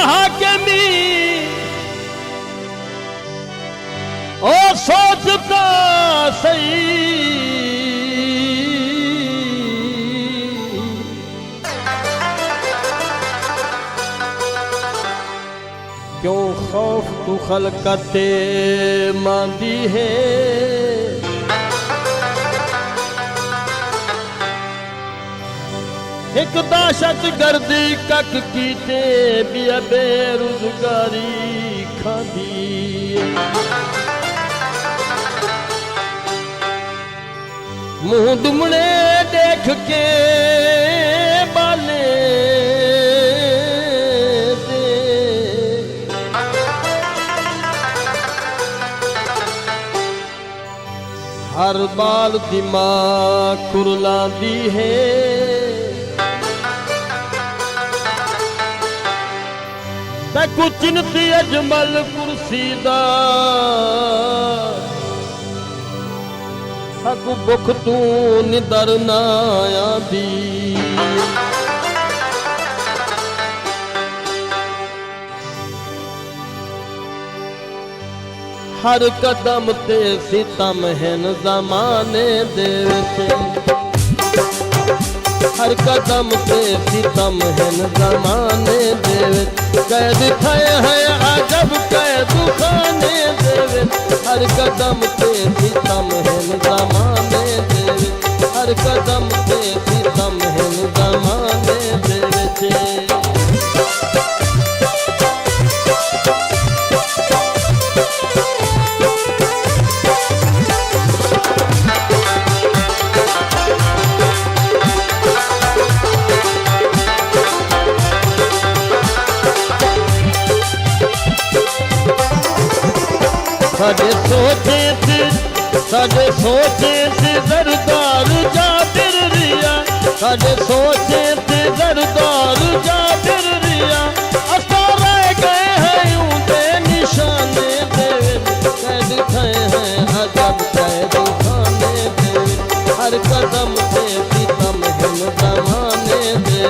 हाकिमी ओ सोचता सही क्यों खौफ तू खलकते मांदी है एक दहशत गर्दी कक कीते बिया बेरोजगारी खादी मुंह दुमने देख के बाले हर बाल दिमाग कुरलांदी है तकु चिन्हती अजमल कुर्सीदा हकु बुख तू निदर ना आंदी हर कदम ते सितम हैन ज़माने दे विच हर कदम ते सितम हैन ज़माने दे विच कैद थए है अजब कैद खाने दे विच हर कदम ते सितम हैन ज़माने दे विच हर कदम ते सितम हैन ज़माने दे विच साडे सोचे थे दरदार जाबिर रिया साडे सोचे थे दरदार जाबिर रिया असा रह गए हैं यूं दे निशाने दे कैद थए हैं अजब कैद खाने दे हर कदम पे सितम है ज़माने दे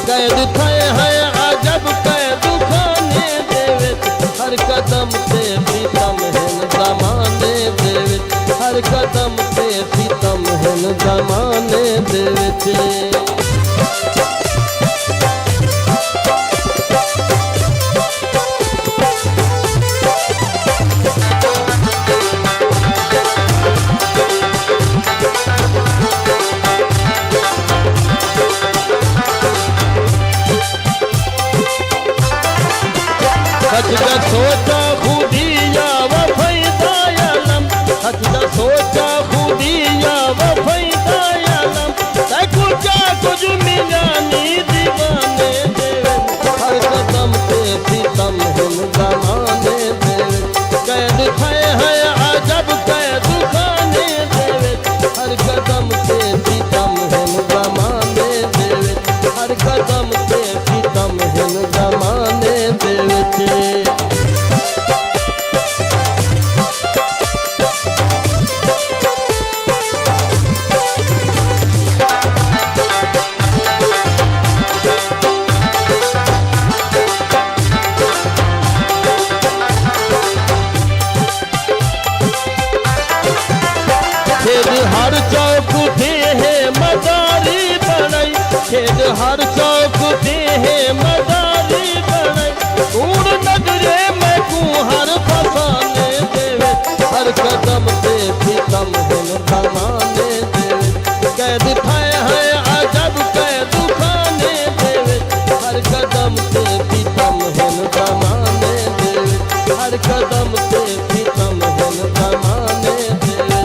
कैद थए हैं अजब कैद खाने दे हर कदम पे सितम है ज़माने दे हर कदम पे सितम है ज़माने दे सचदा सोचा खुदिया वफैदा आलम सचदा सोचा खुदिया वफैदा आलम तैको क्या कुछ मिला नी दीवाने दे हर कदम पे सितम है ज़माने दे कैद थए है अजब कैद खाने दे हर कदम पे सितम है ज़माने दे हर कदम पे सितम है ज़माने दे हर चौक दे है मदारी बनाई खेद हर चौक दे है मदारी बनाई कूड़ नगरे में कू हर फसाने देवे हर कदम पे सितम है ज़माने देवे कैद थए है अजब कैद खाने देवे हर कदम पे सितम है ज़माने देवे हर कदम पे सितम है ज़माने देवे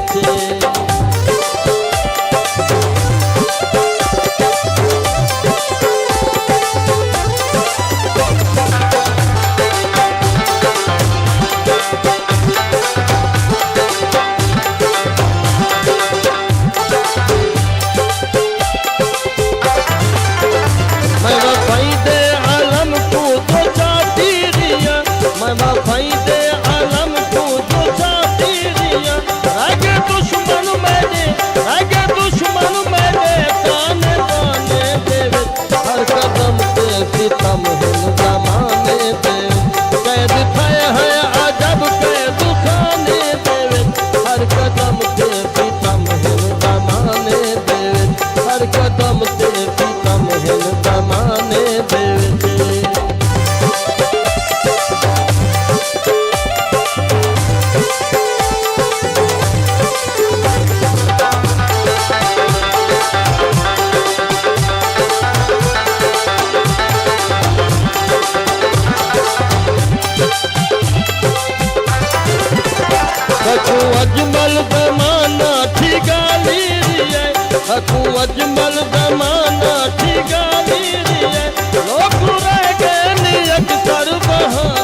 हकू अजमल जमाना ठीक गाली रे लोग रह गए नी अक्सर बहाना